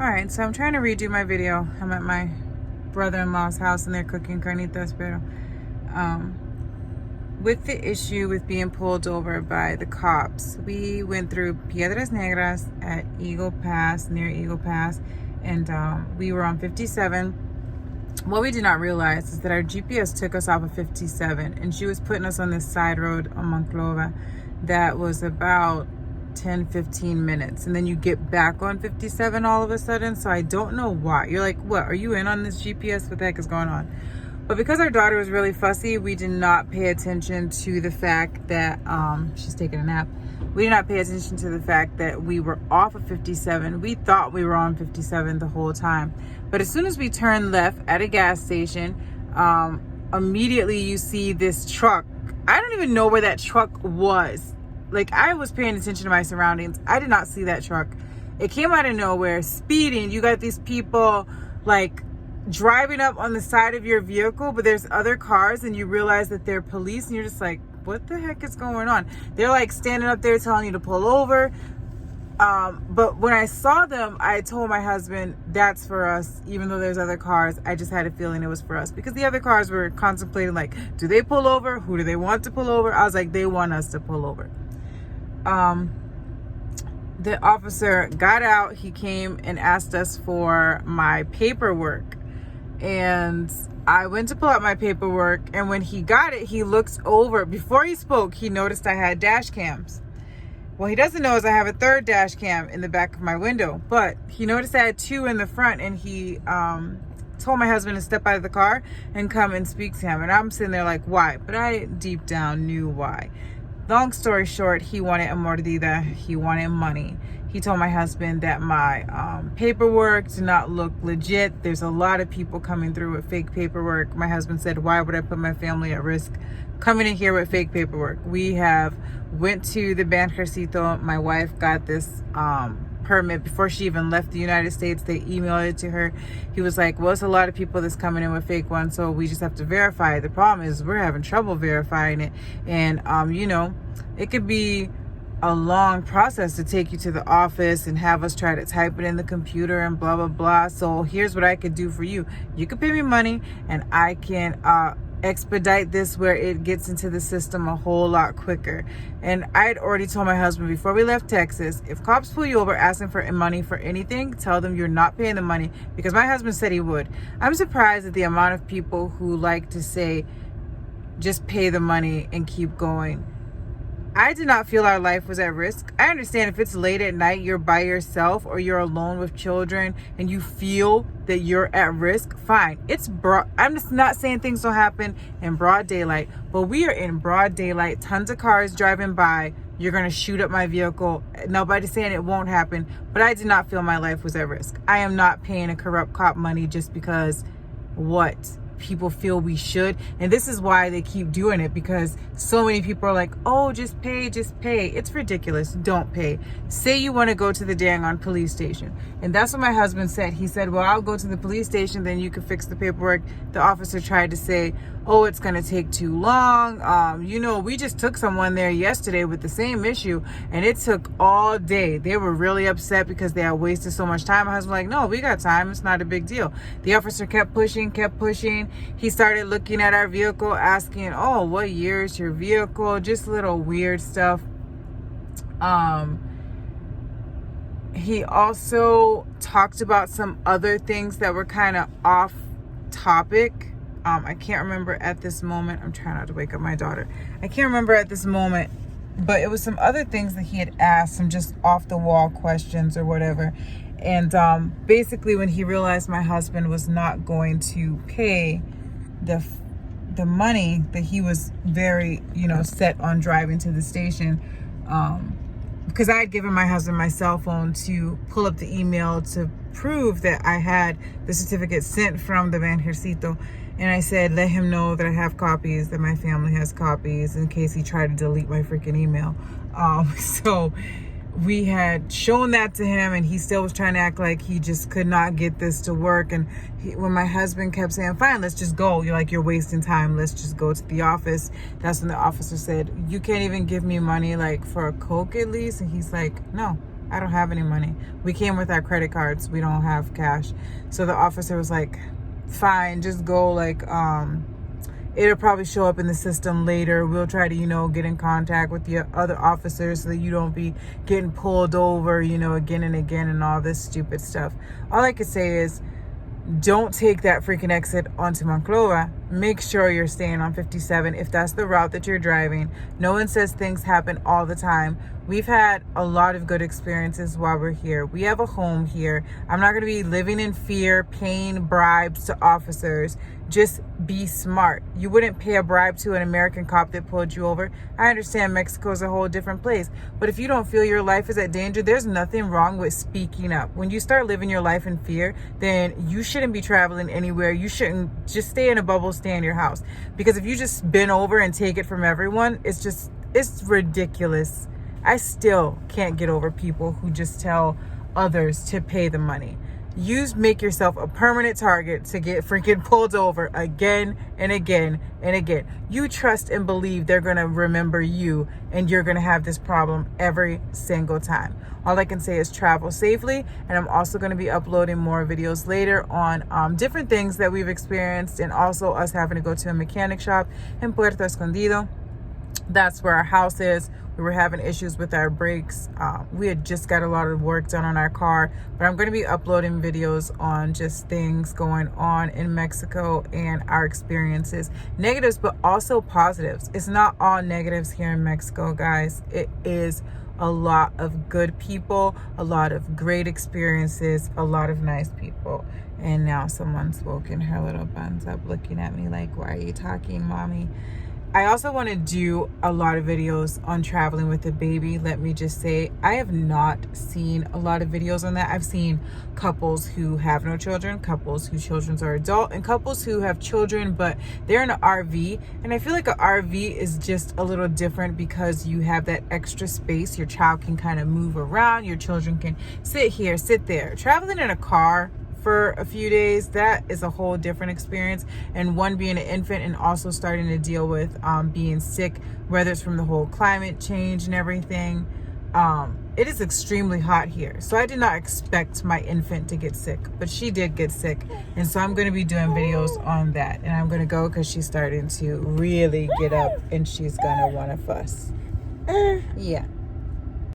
Alright, so I'm trying to redo my video. I'm at my brother-in-law's house and they're cooking carnitas, pero with the issue with being pulled over by the cops, we went through Piedras Negras at Eagle Pass, near Eagle Pass, and we were on 57. What we did not realize is that our GPS took us off of 57 and she was putting us on this side road on Monclova that was about 10-15 minutes, and then you get back on 57 all of a sudden. So I don't know why. You're like, what, are you in on this GPS? What the heck is going on? But because our daughter was really fussy, we did not pay attention to the fact that she's taking a nap. We did not pay attention to the fact that we were off of 57. We thought we were on 57 the whole time. But as soon as we turned left at a gas station, immediately you see this truck. I don't even know where that truck was. Like, I was paying attention to my surroundings. I did not see that truck. It came out of nowhere, speeding. You got these people like driving up on the side of your vehicle, but there's other cars and you realize that they're police and you're just like, what the heck is going on? They're like standing up there telling you to pull over. But when I saw them, I told my husband, that's for us. Even though there's other cars, I just had a feeling it was for us because the other cars were contemplating, like, do they pull over? Who do they want to pull over? I was like, they want us to pull over. The officer got out. He came and asked us for my paperwork, and I went to pull out my paperwork, and when he got it, he looked over. Before he spoke, he noticed I had dash cams. What he doesn't know is I have a third dash cam in the back of my window, but he noticed I had two in the front, and he told my husband to step out of the car and come and speak to him. And I'm sitting there like, why? But I deep down knew why. Long story short, he wanted a mordida. He wanted money. He told my husband that my paperwork did not look legit. There's a lot of people coming through with fake paperwork. My husband said, why would I put my family at risk coming in here with fake paperwork? We have went to the Banjercito. My wife got this permit before she even left the United States. They emailed it to her. He was like, well, it's a lot of people that's coming in with fake ones, so we just have to verify it. The problem is we're having trouble verifying it, and you know, it could be a long process to take you to the office and have us try to type it in the computer and blah blah blah. So here's what I could do for you. You could pay me money and I can expedite this where it gets into the system a whole lot quicker. And I had already told my husband before we left Texas, if cops pull you over asking for money for anything, tell them you're not paying the money, because my husband said he would. I'm surprised at the amount of people who like to say just pay the money and keep going. I did not feel our life was at risk. I understand if it's late at night, you're by yourself or you're alone with children and you feel that you're at risk, fine. It's broad. I'm just not saying things don't happen in broad daylight, but we are in broad daylight. Tons of cars driving by. You're going to shoot up my vehicle. Nobody's saying it won't happen, but I did not feel my life was at risk. I am not paying a corrupt cop money just because what people feel we should. And this is why they keep doing it, because so many people are like, oh, just pay. It's ridiculous. Don't pay. Say you want to go to the dang on police station. And that's what my husband said. He said, well, I'll go to the police station, then you can fix the paperwork. The officer tried to say, oh, it's going to take too long. You know, we just took someone there yesterday with the same issue and it took all day. They were really upset because they had wasted so much time. My husband was like, no, we got time. It's not a big deal. The officer kept pushing. He started looking at our vehicle, asking, oh, what year is your vehicle? Just little weird stuff. He also talked about some other things that were kind of off topic. I can't remember at this moment. I'm trying not to wake up my daughter. I can't remember at this moment, but it was some other things that he had asked, some just off the wall questions or whatever. And basically when he realized my husband was not going to pay the money, that he was very, set on driving to the station, because I had given my husband my cell phone to pull up the email to prove that I had the certificate sent from the Banjercito. And I said, let him know that I have copies, that my family has copies, in case he tried to delete my freaking email. So we had shown that to him, and he still was trying to act like he just could not get this to work. And when my husband kept saying, fine, let's just go. You're wasting time. Let's just go to the office. That's when the officer said, you can't even give me money like for a Coke at least. And he's like, no, I don't have any money. We came with our credit cards. We don't have cash. So the officer was like, fine, just go. Like, it'll probably show up in the system later. We'll try to, get in contact with the other officers so that you don't be getting pulled over, again and again and all this stupid stuff. All I could say is, don't take that freaking exit onto Monclova. Make sure you're staying on 57 if that's the route that you're driving. No one says things happen all the time. We've had a lot of good experiences while we're here. We have a home here. I'm not going to be living in fear, paying bribes to officers. Just be smart. You wouldn't pay a bribe to an American cop that pulled you over. I understand Mexico is a whole different place, but if you don't feel your life is at danger, there's nothing wrong with speaking up. When you start living your life in fear, then you shouldn't be traveling anywhere. You shouldn't just stay in a bubble, stay in your house. Because if you just bend over and take it from everyone, it's ridiculous. I still can't get over people who just tell others to pay the money. You make yourself a permanent target to get freaking pulled over again and again and again. You trust and believe they're going to remember you, and you're going to have this problem every single time. All I can say is travel safely, and I'm also going to be uploading more videos later on different things that we've experienced, and also us having to go to a mechanic shop in Puerto Escondido. That's where our house is. We were having issues with our brakes. We had just got a lot of work done on our car, but I'm going to be uploading videos on just things going on in Mexico and our experiences. Negatives, but also positives. It's not all negatives here in Mexico, guys. It is a lot of good people, a lot of great experiences, a lot of nice people. And now someone's woken her little buns up looking at me like, why are you talking, mommy? I also want to do a lot of videos on traveling with a baby. Let me just say, I have not seen a lot of videos on that. I've seen couples who have no children, couples whose children are adult, and couples who have children, but they're in an RV. And I feel like an RV is just a little different because you have that extra space. Your child can kind of move around. Your children can sit here, sit there. Traveling in a car for a few days, that is a whole different experience. And one, being an infant and also starting to deal with being sick, whether it's from the whole climate change and everything. It is extremely hot here, so I did not expect my infant to get sick, but she did get sick. And so I'm going to be doing videos on that, and I'm going to go because she's starting to really get up and she's going to want to fuss. Yeah.